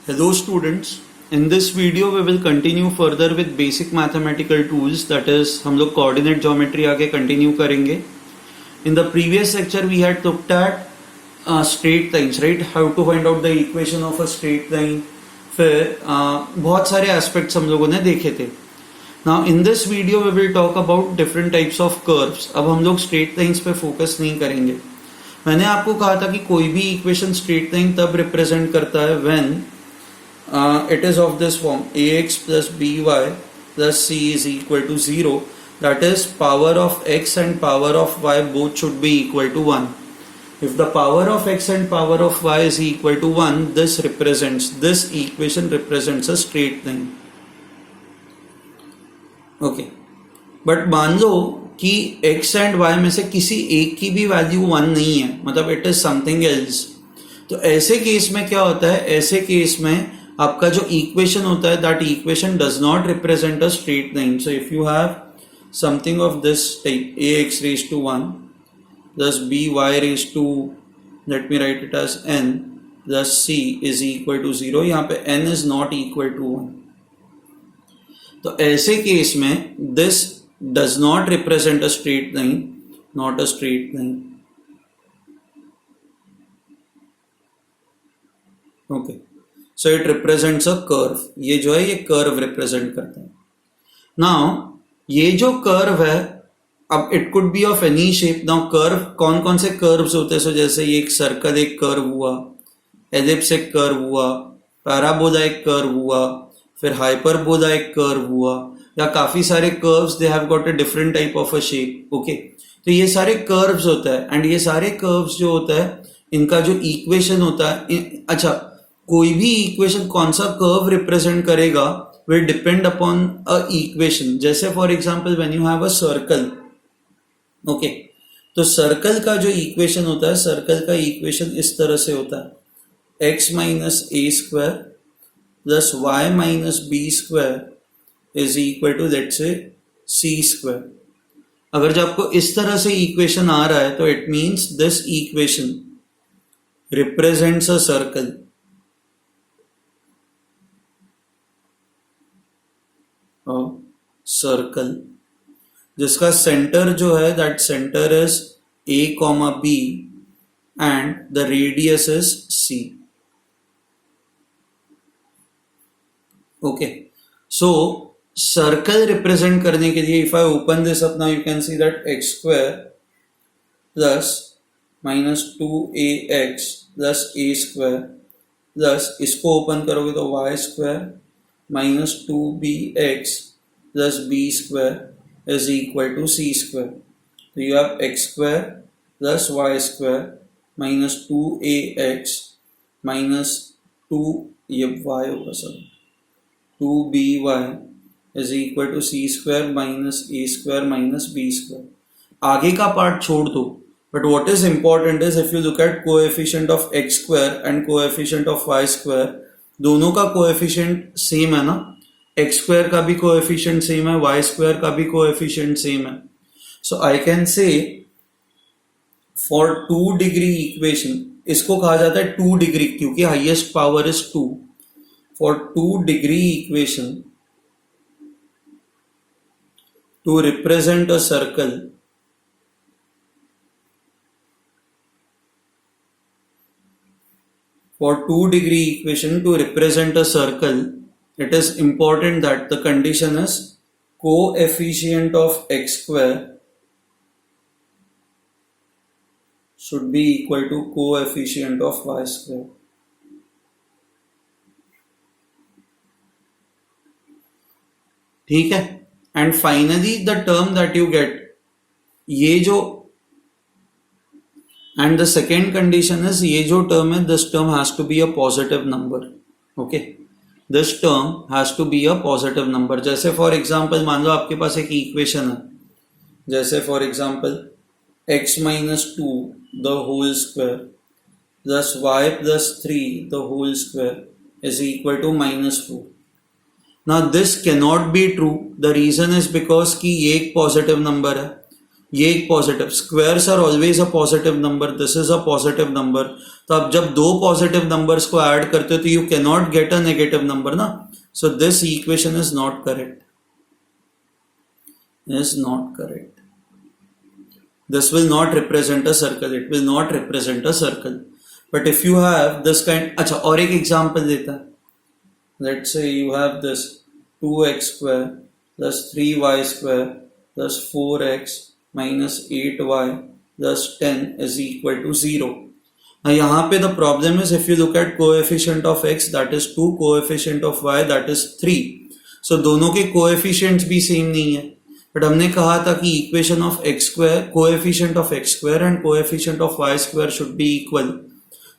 Hello students, in this video we will continue further with basic mathematical tools, that is हम लोग coordinate geometry आगे continue करेंगे. In the previous lecture we had looked at straight lines, right? How to find out the equation of a straight line. फिर बहुत सारे aspects हम लोगों ने देखे थे. Now in this video we will talk about different types of curves. अब हम लोग straight lines पे focus नहीं करेंगे. मैंने आपको कहा था कि कोई भी इक्वेशन स्ट्रेट लाइन तब रिप्रेजेंट करता है when it is of this form ax plus by plus c is equal to 0, that is power of x and power of y both should be equal to 1. If the power of x and power of y is equal to 1, this equation represents a straight line. Okay, but मान लो कि x and y में से किसी एक की भी value 1 नहीं है, मतलब इट इज समथिंग एल्स. तो ऐसे केस में क्या होता है, ऐसे केस में आपका जो इक्वेशन होता है that equation does not represent a straight line. So if you have something of this type ax raised to 1 plus by raised to, let me write it as n plus c is equal to 0, यहाँ पे n is not equal to 1. तो ऐसे case में this does not represent a straight line, not a straight line. Okay, so it represents a curve. ये जो है ये curve represent करता है. Now ये जो curve है, अब it could be of any shape. Now curve कौन कौन से curves होते हैं? So जैसे ये एक circle एक curve हुआ, ellipse एक curve हुआ, parabola एक curve हुआ, फिर hyperbola एक curve हुआ, या काफी सारे curves they have got a different type of a shape. Okay, तो ये सारे कर्व्स होता है एंड ये सारे कर्व्स जो होता है इनका जो इक्वेशन होता है, अच्छा कोई भी इक्वेशन कौन सा कर्व रिप्रेजेंट करेगा will depend upon a equation. जैसे for example when you have a circle, okay, तो सर्कल का जो इक्वेशन होता है, सर्कल का इक्वेशन इस तरह से होता है x minus a square plus y minus b square is equal to let's say c square. अगर जब आपको इस तरह से इक्वेशन आ रहा है तो it means this equation represents a circle. Circle जिसका सेंटर जो है that centre is a comma b and the radius is c. Okay, so circle represent करने के लिए if I open this up now you can see that x square plus minus 2ax plus a square plus इसको open करोगे तो y square minus 2bx plus b square is equal to c square. तो you have x square plus y square minus 2ax minus 2, ये y होगा sir, 2by is equal to c square minus a square minus b square. आगे का part छोड़ दो, but what is important is if you look at coefficient of x square and coefficient of y square, दोनों का coefficient same है ना, x square का भी coefficient सेम है, y square का भी coefficient सेम है. So I can say for 2 degree equation, इसको कहा जाता है 2 degree क्योंकि highest power is 2. For 2 degree equation to represent a circle, for 2 degree equation to represent a circle, it is important that the condition is coefficient of x square should be equal to coefficient of y square. ठीक है, and finally the term that you get, ये जो, and the second condition is ये जो term है this term has to be a positive number. Okay, this term has to be a positive number. जैसे for example मान लो आपके पास एक इक्वेशन है, जैसे for example x minus 2 the whole square plus y plus 3 the whole square is equal to -4. Now this cannot be true. The reason is because कि ये एक पॉजिटिव नंबर है. ये एक positive, squares are always a positive number, this is a positive number. तो आप जब दो पॉजिटिव नंबर्स को ऐड करते हो तो you can not get a negative number ना, so this equation is not correct, is not correct. This will not represent a circle, it will not represent a circle. But if you have this kind, अच्छा और एक example देता है, let's say you have this 2x square plus 3y square plus 4x minus 8y plus 10 is equal to 0. Now यहाँ पे the problem is if you look at coefficient of x that is 2, coefficient of y that is 3. So दोनों के coefficients भी same नहीं है, but हमने कहा था कि equation of x square, coefficient of x square and coefficient of y square should be equal.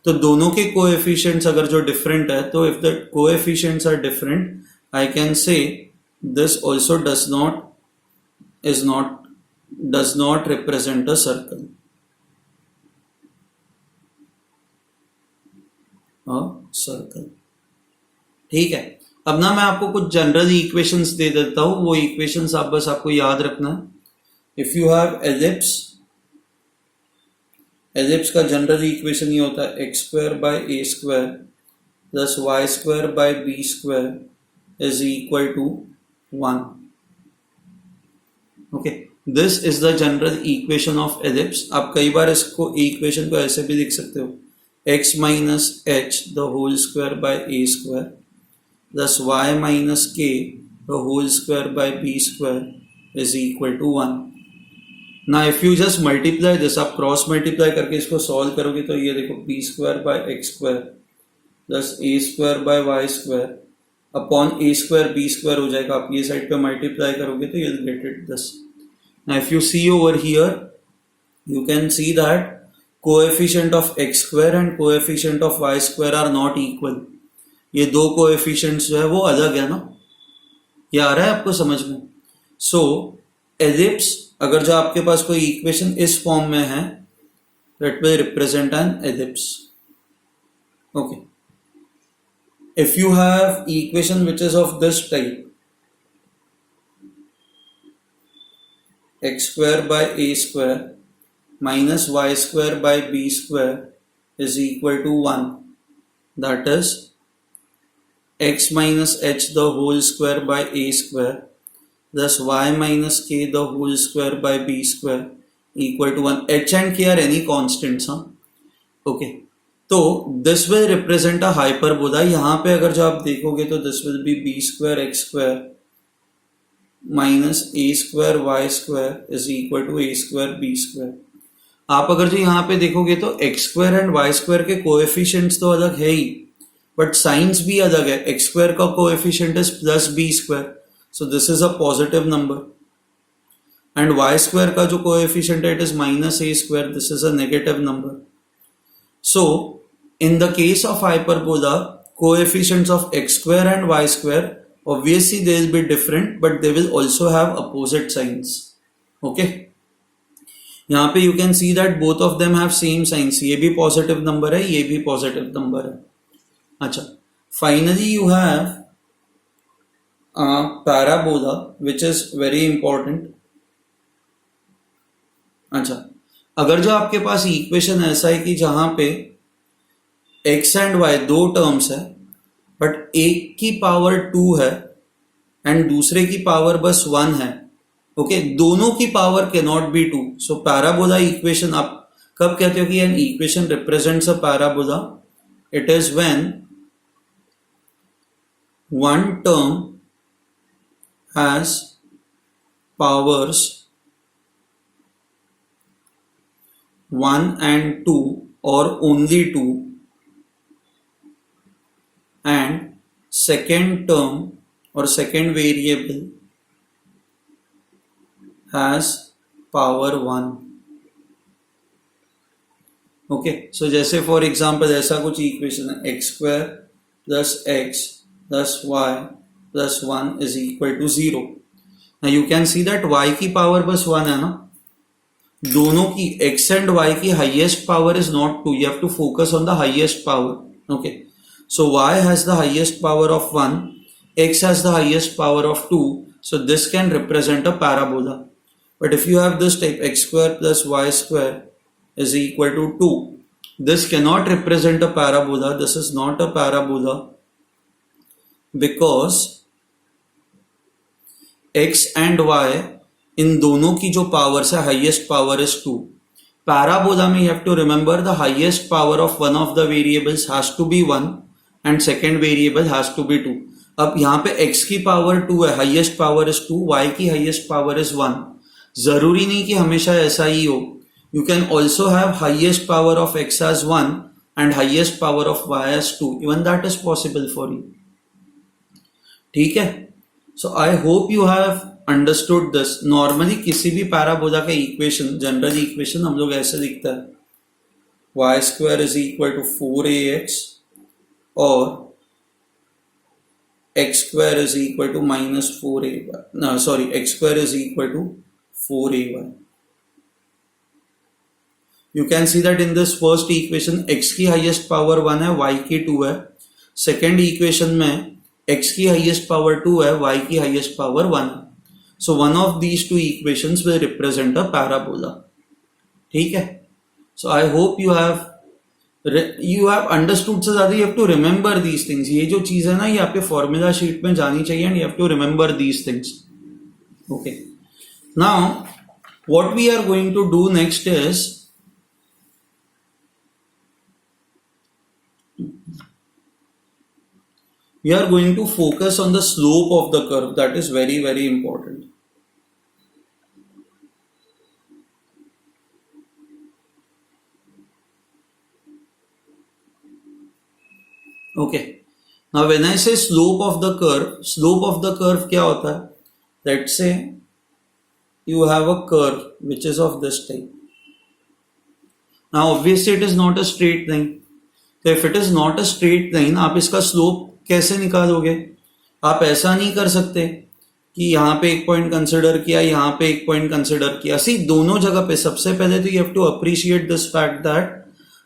तो दोनों के कोएफिशिएंट्स अगर जो डिफरेंट है, तो if the coefficients are different I can say this also does not represent a circle, ठीक है। अब ना मैं आपको कुछ जनरल इक्वेशंस दे देता हूं, वो इक्वेशंस आप बस आपको याद रखना है। If you have ellipse, ellipse का जनरल इक्वेशन ये होता है x square by a square plus y square by b square is equal to 1। Okay, this is the general equation of ellipse. आप कई बार इसको इक्वेशन को ऐसे भी लिख सकते हो, x minus h the whole square by a square plus y minus k the whole square by b square is equal to 1. Now if you just multiply this, आप क्रॉस मल्टीप्लाई करके इसको solve करोगे तो ये देखो b square by x square plus a square by y square upon a square b square हो जाएगा। आप ये साइड पे मल्टीप्लाई करोगे तो you'll get it this. Now if you see over here, you can see that coefficient of x square and coefficient of y square are not equal. ये दो coefficients जो है वो अलग है ना, ये आ रहा है आपको समझ में। सो एलिप्स, अगर जो आपके पास कोई इक्वेशन इस फॉर्म में है, that will represent an ellipse. Okay, if you have equation which is of this type, x square by a square minus y square by b square is equal to 1, that is x minus h the whole square by a square plus y minus k the whole square by b square equal to 1. h and k are any constants, huh? Okay, तो this will represent a hyperbola। यहाँ पे अगर जो आप देखोगे तो this will be b square x square minus a square y square is equal to a square b square। आप अगर जो यहाँ पे देखोगे तो x square and y square के कोएफिशिएंट्स तो अलग है ही, बट साइंस भी अलग है। एक्स स्क्वायर का coefficient is plus b square, so this is a positive number, and y square का जो कोएफिशिएंट है it is minus a square, this is a negative number. So in the case of hyperbola, coefficients of x square and y square obviously they will be different, but they will also have opposite science. Okay, यहाँ पे you can see that both of them have same science, ये भी positive number है, ये भी positive number है। अच्छा, finally you have parabola which is very important. अच्छा, अगर जो आपके पास इक्वेशन ऐसा है कि जहां पे x एंड y दो टर्म्स है, बट एक की पावर 2 है एंड दूसरे की पावर बस 1 है, ओके, दोनों की power can not be 2। So parabola equation, आप कब कहते हो कि an equation represents a parabola? It is when one term has powers 1 and 2 or only 2, and second term or second variable has power 1। Okay, सो जैसे for example ऐसा कुछ equation है, x square plus x plus y plus 1 is equal to 0। Now you can see that y की power बस 1 है ना, दोनों की x and y की highest power is not 2, you have to focus on the highest power। okay, so y has the highest power of 1, x has the highest power of 2, so this can represent a parabola। But if you have this type x square plus y square is equal to 2, this cannot represent a parabola. This is not a parabola because x and y इन दोनों की जो powers है highest power is 2. Parabola में you have to remember the highest power of one of the variables has to be 1 and second variable has to be 2. अब यहाँ पे x की power 2 है, हाईएस्ट पावर इज 2, y की highest power is 1. जरूरी नहीं कि हमेशा ऐसा ही हो. You can also have highest power of x as 1 and highest power of y as 2. Even that is possible for you. ठीक है. So I hope you have understood this. Normally किसी भी पैराबोला का इक्वेशन, जनरल इक्वेशन हम लोग ऐसे लिखता है y square is equal to 4ax और x square is equal to -4ay. Sorry, x square is equal to 4ay. You can see that in this first equation x की highest power 1 है, y की 2 है. Second equation में x की highest power 2 है, y की highest power 1 है. So one of these two equations will represent a parabola. ठीक है. So I hope you have understood. से ज़्यादा you have to remember these things. ये जो चीज़ है ना, ये आपके फॉर्मूला शीट में जानी चाहिए and you have to remember these things. Okay. Now what we are going to do next is we are going to focus on the slope of the curve. That is very, very important. Okay. Now when I say slope of the curve क्या होता है? Let's say you have a curve which is of this type. Now obviously it is not a straight line. So if it is not a straight line, आप इसका slope कैसे निकालोगे? आप ऐसा नहीं कर सकते कि यहाँ पे एक पॉइंट कंसिडर किया, यहाँ पे एक पॉइंट कंसिडर किया. सी दोनों जगह पे सबसे पहले तो you have to appreciate this fact that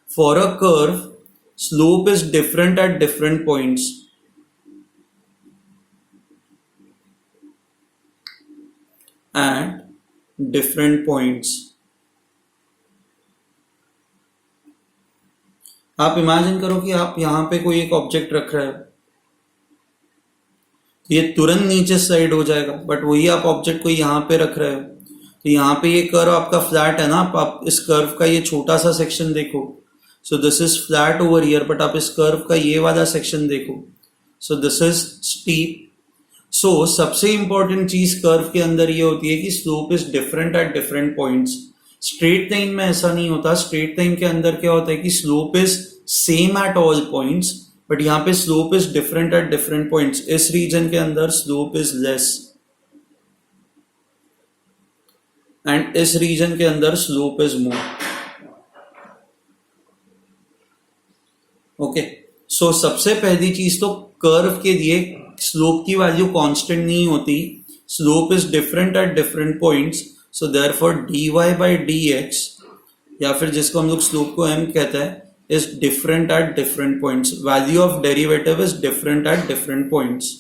for a curve slope is different at different points. At different points. आप इमेजिन करो कि आप यहां पे कोई एक ऑब्जेक्ट रख रहे हो, ये तुरंत नीचे साइड हो जाएगा, बट वही आप ऑब्जेक्ट को यहां पे रख रहे हो तो यहां पे ये कर्व आपका फ्लैट है ना. आप इस कर्व का ये छोटा सा सेक्शन देखो. So this is flat over here, but आप इस कर्व का ये वाला सेक्शन देखो. So this is steep. So सबसे इंपॉर्टेंट चीज कर्व के अंदर ये होती है कि slope is different at different points. Straight line में ऐसा नहीं होता. स्ट्रेट लाइन के अंदर क्या होता है कि slope is same at all points, but यहाँ पे slope is different at different points. इस रीजन के अंदर स्लोप इज लेस एंड इस रीजन के अंदर स्लोप इज मोर. ओके. सो सबसे पहली चीज तो कर्व के लिए स्लोप की वैल्यू कांस्टेंट नहीं होती. Slope is different at different points. So therefore dy by dx, या फिर जिसको हम लोग स्लोप को m कहते हैं, is different at different points. Value of derivative is different at different points.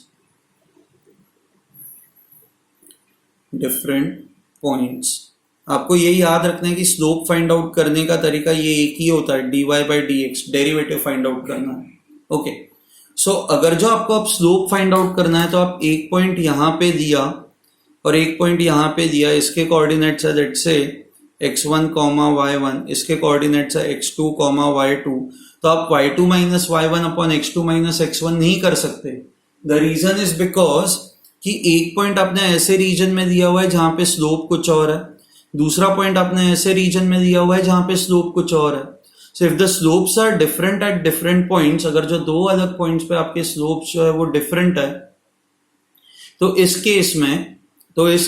Different points. आपको ये याद रखना है कि स्लोप फाइंड आउट करने का तरीका ये एक ही होता है, dy by dx, derivative find out करना है. ओके. सो अगर जो आपको अब स्लोप फाइंड आउट करना है तो आप एक पॉइंट यहां पे दिया और एक पॉइंट यहां पे दिया. इसके कोऑर्डिनेट्स है लेट्स से x1, y1, इसके कोऑर्डिनेट्स है x2, y2. तो आप y2 minus y1 upon x2 minus x1 नहीं कर सकते. द रीजन इज बिकॉज कि एक पॉइंट आपने ऐसे रीजन में दिया हुआ है जहां पे स्लोप कुछ और है, दूसरा पॉइंट आपने ऐसे रीजन में दिया हुआ है जहां पे स्लोप कुछ और है. So if the slopes are different at different points, अगर जो दो अलग पॉइंट्स पे आपके स्लोप्स जो है वो डिफरेंट है, तो इस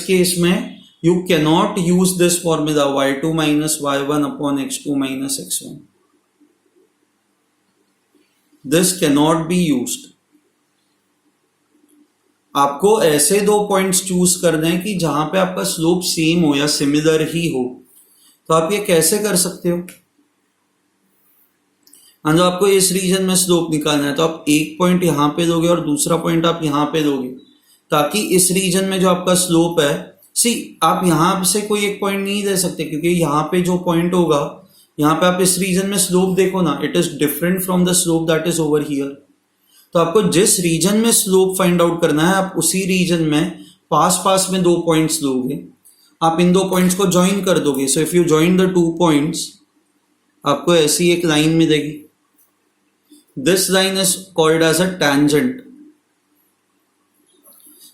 केस में you can not use this formula y2 minus y1 upon x2 minus x1. This can not be used. आपको ऐसे दो पॉइंट्स चूज करने हैं कि जहां पे आपका स्लोप सेम हो या सिमिलर ही हो. तो आप ये कैसे कर सकते हो? जो आपको इस रीजन में स्लोप निकालना है तो आप एक पॉइंट यहां पे दोगे और दूसरा पॉइंट आप यहां पे दोगे, ताकि इस रीजन में जो आपका स्लोप है सी आप यहाँ से कोई एक पॉइंट नहीं दे सकते, क्योंकि यहाँ पे जो पॉइंट होगा, यहाँ पे आप इस रीजन में स्लोप देखो ना, it is different from the slope that is over here. तो आपको जिस रीजन में स्लोप फाइंड आउट करना है, आप उसी रीजन में पास पास में दो पॉइंट्स लोगे, आप इन दो पॉइंट्स को ज्वाइन कर दोगे। So if you join the two points, आपको ऐसी एक लाइन मिलेगी। This line is called as a tangent.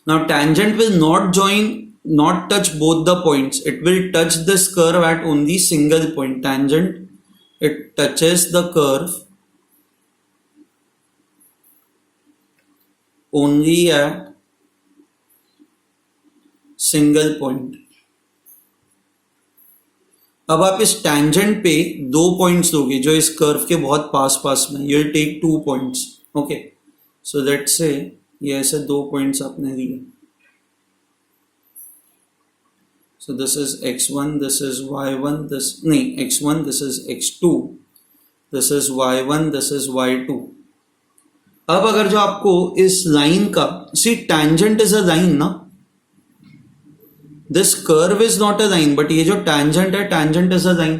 Now tangent will not touch both the points. It will touch this curve at only single point. Tangent, it touches the curve only at single point. अब आप इस tangent पे दो points लोगे जो इस curve के बहुत पास पास में, you'll take 2 points. Okay, so let's say ये ऐसे दो पॉइंट्स आपने दिए. So this is x1, this is y1, x1, this is x2, this is y1, this is y2. अब अगर जो आपको इस लाइन का, सी tangent is a line ना, this curve is not a line, but ये जो tangent है, tangent is a line.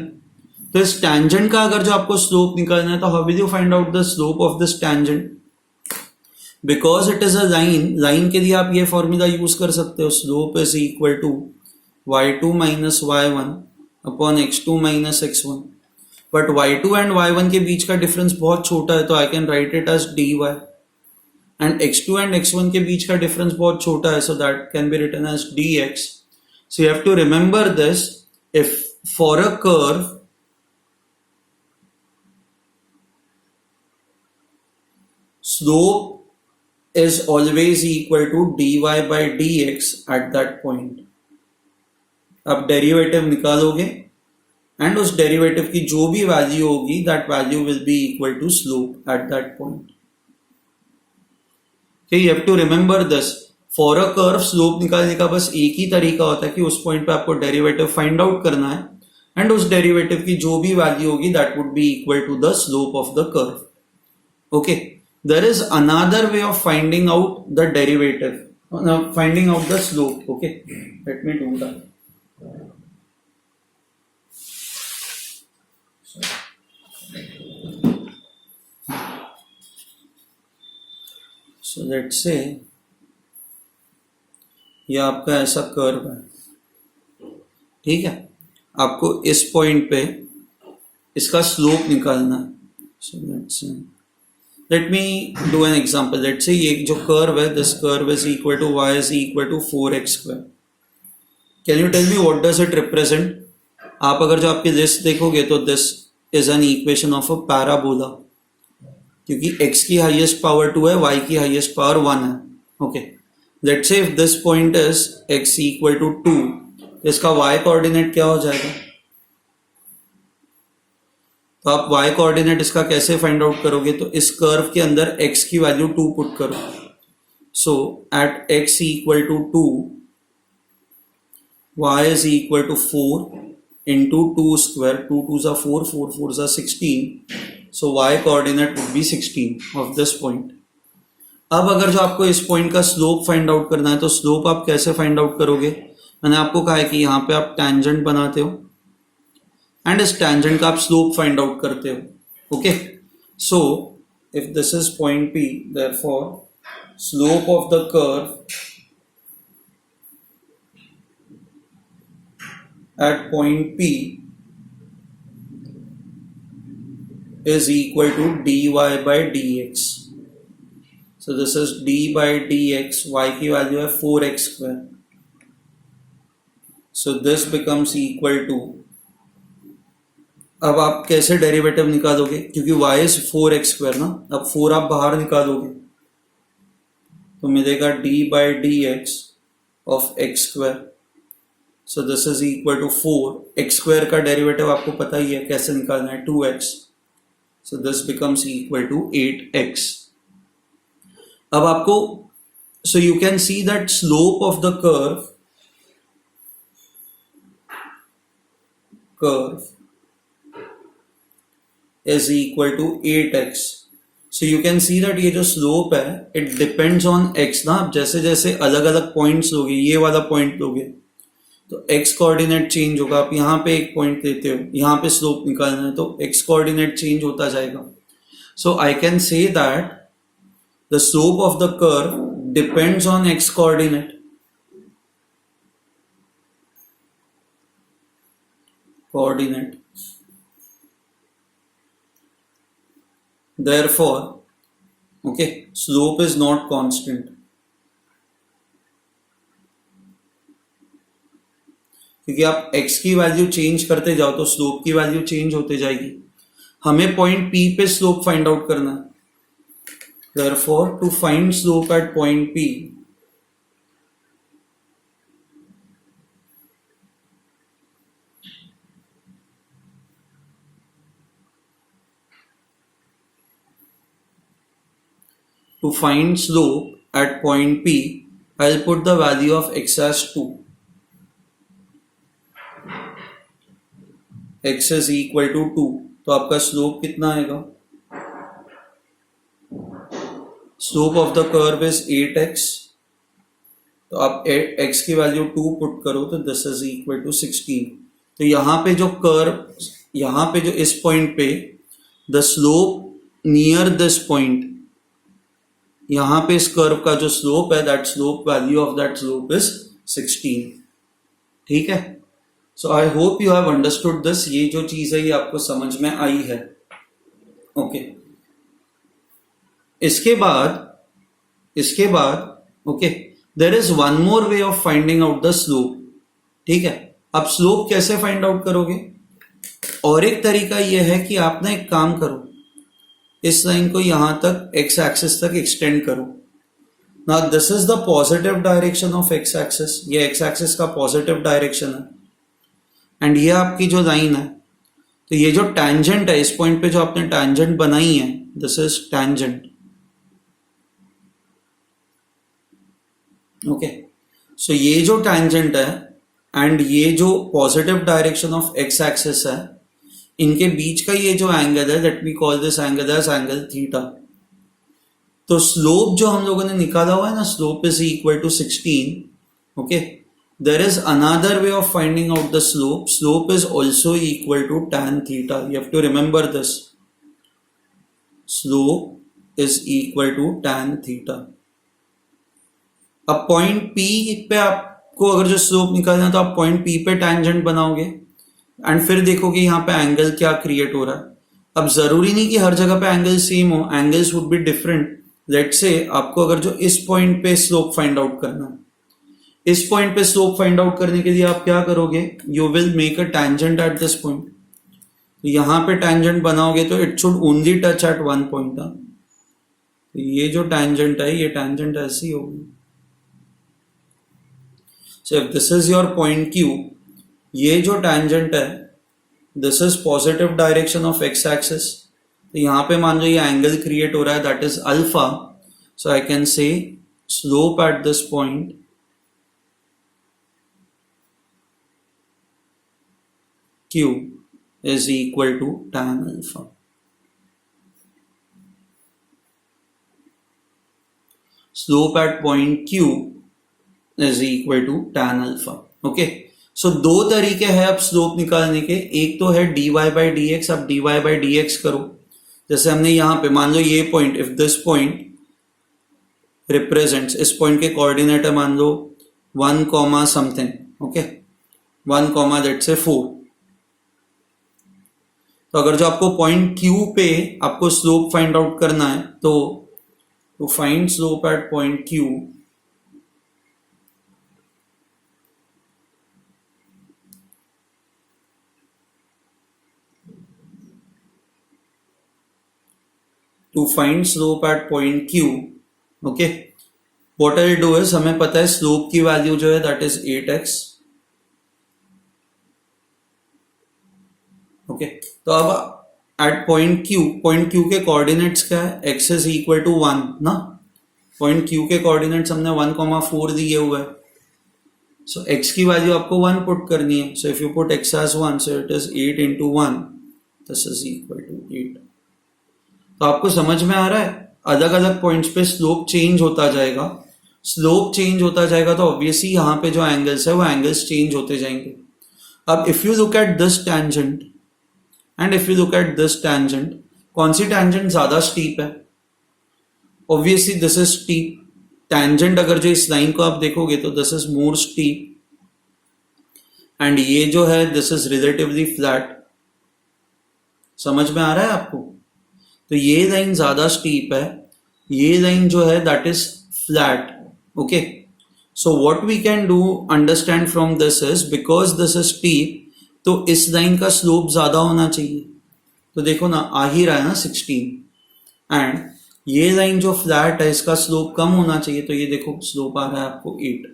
तो इस tangent का अगर जो आपको slope निकालना है, तो how will you find out the slope of this tangent? Because it is a line के लिए आप ये फॉर्मूला यूज कर सकते हो, slope is equal to y2 minus y1 upon x2 minus x1. But y2 and y1 के बीच का डिफरेंस बहुत छोटा है, तो I can write it as dy. And x2 and x1 के बीच का डिफरेंस बहुत छोटा है, so that can be written as dx. So you have to remember this. If for a curve slope is always equal to dy by dx at that point. अब derivative निकालोगे and उस derivative की जो भी value होगी, that value will be equal to slope at that point. You have to remember this. For a curve slope निकालने का बस एक ही तरीका होता है कि उस पॉइंट पे आपको डेरिवेटिव फाइंड आउट करना है एंड उस डेरिवेटिव की जो भी वैल्यू होगी that would be equal to the slope of the curve. Okay, there is another way of finding out the derivative, finding out the slope. Okay, let me do that. So let's say ये आपका ऐसा curve है, ठीक है. आपको इस point पे इसका स्लोप निकालना है. So let me do an example. Let's say ये जो कर्व है, this curve is equal to y is equal to 4x square. Can you tell me what does it represent? आप अगर जो आपकी लिस्ट देखोगे तो this is an equation of a parabola, क्योंकि x की हाईएस्ट पावर 2 है, y की हाईएस्ट पावर 1 है. Okay, let's say if this point is x equal to 2, इसका y कोऑर्डिनेट क्या हो जाएगा? तो आप y कोऑर्डिनेट इसका कैसे फाइंड आउट करोगे? तो इस कर्व के अंदर x की वैल्यू 2 पुट करो. So at x equal to 2, y is equal to 4 into 2 square. 2 2s are 4, 4 4s are 16. So y coordinate would be 16 of this point. अब अगर जो आपको इस पॉइंट का स्लोप फाइंड आउट करना है, तो स्लोप आप कैसे फाइंड आउट करोगे? मैंने आपको कहा है कि यहाँ पे आप टेंजेंट बनाते हो एंड इस टेंजेंट का आप स्लोप फाइंड आउट करते हो. Okay, so if this is point P, therefore slope of the curve at point P is equal to dy by dx. So this is d by dx. Y की value है 4x square. So this becomes equal to, अब आप कैसे derivative निकालोगे? क्योंकि y is 4x square ना, अब 4 आप बाहर निकालोगे तो मिलेगा d by dx of x square. So this is equal to 4. x square का डेरिवेटिव आपको पता ही है कैसे निकालना है, 2x. So this becomes equal to 8x. अब आपको, so you can see that slope of the curve is equal to 8x. So you can see that ये जो slope है, it depends on x ना. आप जैसे जैसे अलग अलग पॉइंट्स लोगे, ये वाला पॉइंट लोगे तो x कोऑर्डिनेट चेंज होगा, आप यहाँ पे एक पॉइंट लेते हो, यहाँ पे स्लोप निकालना है तो x कोऑर्डिनेट चेंज होता जाएगा. So I can say that the slope of the curve depends on x coordinate. Therefore, okay, slope is not constant. क्योंकि आप x की वैल्यू चेंज करते जाओ तो स्लोप की वैल्यू चेंज होते जाएगी. हमें पॉइंट P पे स्लोप फाइंड आउट करना है. Therefore, to find slope at point P, I'll put the value of x as 2. x is equal to 2. तो आपका स्लोप कितना आएगा? Slope of the curve is 8x. तो आप x की वैल्यू 2 पुट करो तो दिस इज इक्वल टू 16. तो यहाँ पे जो कर्व, यहाँ पे जो इस पॉइंट पे the slope near this point, यहाँ पे इस कर्व का जो स्लोप है, that slope value of that slope is 16. ठीक है. So I hope you have understood this. ये जो चीज है ये आपको समझ में आई है. ओके. इसके बाद okay, there is one more way of finding out the slope. ठीक है. अब स्लोप कैसे फाइंड आउट करोगे? और एक तरीका यह है कि आप ना एक काम करो, इस लाइन को यहां तक x एक्सिस तक एक्सटेंड करो. Now this is the positive direction of x axis. ये x एक्सिस का पॉजिटिव डायरेक्शन है. एंड ये आपकी जो लाइन है, तो ये जो टैंजेंट है, इस पॉइंट पे जो आपने टैंजेंट बनाई है, this is tangent. Okay. So ये जो टैंजेंट है एंड ये जो positive direction of x axis है, इनके बीच का ये जो एंगल है, let me call this angle as angle theta. तो स्लोप जो हम लोगों ने निकाला हुआ है ना, slope is equal to 16. Okay. There is another way of finding out the slope. Slope is also equal to tan theta. You have to remember this. Slope is equal to tan theta. अब point P पे आपको अगर जो slope निकालना है तो आप point P पे टैंजेंट बनाओगे एंड फिर देखोगे यहाँ पे एंगल क्या क्रिएट हो रहा है. अब जरूरी नहीं कि हर जगह पे एंगल सेम हो, angles would be different. Let's say आपको अगर जो इस पॉइंट पे स्लोप फाइंड आउट करना है, इस पॉइंट पे स्लोप फाइंड आउट करने के लिए आप क्या करोगे? You will make a tangent at this point. यहाँ पे टैंजेंट बनाओगे तो it should only touch eight one point. ये जो टैंजेंट है, ये टैंजेंट ऐसी होगी. So if this is your point Q, ये जो टैंजेंट है, this is positive direction of x axis. तो यहाँ पे मान लो ये एंगल क्रिएट हो रहा है, that is alpha. So I can से slope at this point Q is equal to tan alpha. Slope at point Q is equal to tan alpha. Okay. सो दो तरीके हैं अब स्लोप निकालने के. एक तो है dy by dx. अब dy by dx करो. जैसे हमने यहां पे मान लो ये point, if this point represents, इस पॉइंट के कोऑर्डिनेट है मान लो 1 comma something. Okay. 1 comma let's say 4. तो अगर जो आपको पॉइंट Q पे आपको स्लोप फाइंड आउट करना है, तो to find slope at point Q, okay, what I do is, हमें पता है स्लोप की वैल्यू जो है दैट इज 8x. ओके. तो अब एट पॉइंट Q के कोऑर्डिनेट्स क्या है? x इज इक्वल टू 1 ना. पॉइंट Q के कोऑर्डिनेट्स हमने 1,4 दिए हुए हैं. सो x की वैल्यू आपको 1 पुट करनी है. So if you put x as 1, so it is 8 into 1, this is equal to 8. तो आपको समझ में आ रहा है, अलग अलग पॉइंट्स पे स्लोप चेंज होता जाएगा. स्लोप चेंज होता जाएगा तो ऑब्वियसली यहाँ पे जो एंगल्स है वो एंगल्स चेंज होते जाएंगे. अब if you look at this tangent and if you look at this tangent, कौन सी टेंजेंट ज्यादा स्टीप है? Obviously this is steep. Tangent अगर जो इस लाइन को आप देखोगे तो this is more steep and ये जो है दिस इज रिलेटिवली फ्लैट. समझ में आ रहा है आपको? तो ये लाइन ज्यादा स्टीप है, ये लाइन जो है that is flat. Okay, so what we can do understand from this is because this is steep तो इस लाइन का स्लोप ज्यादा होना चाहिए. तो देखो ना, आ ही रहा है ना 16 एंड ये लाइन जो फ्लैट है इसका स्लोप कम होना चाहिए. तो ये देखो स्लोप आ रहा है आपको 8.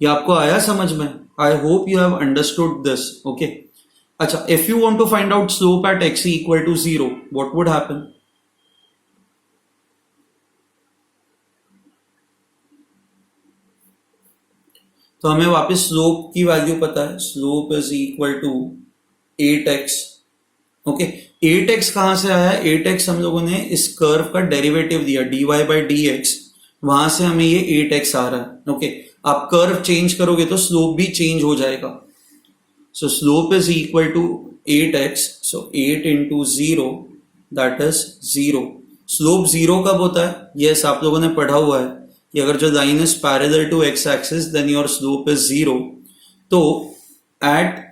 ये आपको आया समझ में? I hope you have understood this. Okay, अच्छा, if you want to find out slope at x equal to 0 what would happen? तो हमें वापस स्लोप की वैल्यू पता है. Slope is equal to 8x. ओके, 8x कहां से आया? 8x हम लोगों ने इस कर्व का डेरिवेटिव दिया dy बाई dx, वहां से हमें ये 8x आ रहा है. ओके, आप कर्व चेंज करोगे तो स्लोप भी चेंज हो जाएगा. So slope is equal to 8x, so 8 into 0 that is 0. Slope 0 कब होता है? यस, आप लोगों ने पढ़ा हुआ है कि अगर जो line is parallel to x axis then your slope is 0. तो एट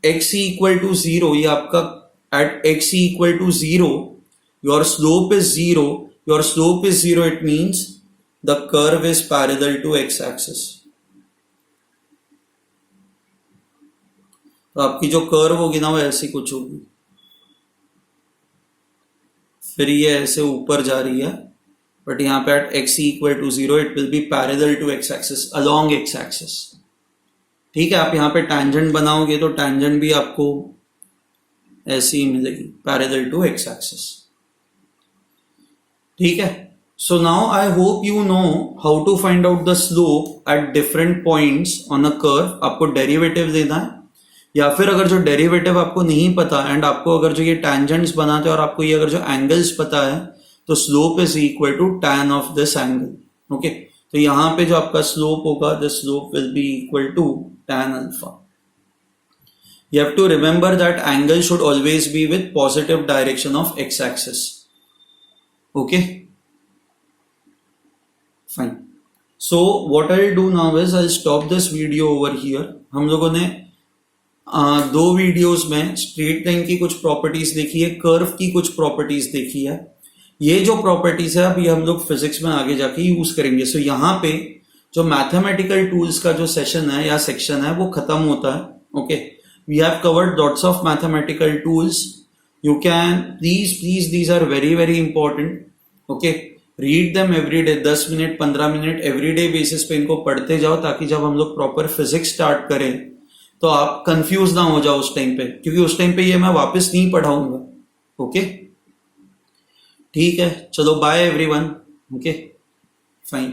x इक्वल टू 0, ये आपका at x equal to 0, your slope is 0. Your slope is 0, it means the curve is parallel to x axis. तो आपकी जो curve होगी ना वो ऐसी कुछ होगी, फिर ये ऐसे ऊपर जा रही है, बट यहाँ पे at x equal to 0 it will be parallel to x axis, along x axis. ठीक है, आप यहाँ पे tangent बनाओगे तो tangent भी आपको ऐसी ही मिलेगी, पैरेलल टू एक्स एक्सिस. ठीक है, so now I hope you know how to find out the slope at different points on a curve. आपको डेरिवेटिव देना है, या फिर अगर जो डेरिवेटिव आपको नहीं पता एंड आपको अगर जो ये टेंजेंट्स बनाते हैं और आपको ये अगर जो एंगल्स पता है तो slope is equal to tan of this angle. Okay, तो यहां पे जो आपका स्लोप होगा the slope will be equal to tan alpha. You have to remember that angle should always be with positive direction of x-axis. Okay? Fine. So what I'll do now is I'll stop this video over here. हम लोगों ने दो videos में straight line की कुछ properties देखी है, curve की कुछ प्रॉपर्टीज देखी है. ये जो प्रॉपर्टीज है अब ये हम लोग फिजिक्स में आगे जाके यूज करेंगे. सो यहाँ पे जो मैथमेटिकल टूल्स का जो सेशन है या सेक्शन है वो खत्म होता है. Okay, we have covered lots of mathematical tools. You can please these are very important. Okay, read them every day. 10 minute 15 minute everyday basis पे इनको पढ़ते जाओ ताकि जब हम लोग प्रॉपर फिजिक्स स्टार्ट करें तो आप कंफ्यूज ना हो जाओ उस टाइम पे, क्योंकि उस टाइम पे ये मैं वापस नहीं पढ़ाऊंगा. ओके, ठीक है, चलो बाय एवरीवन. Okay, fine.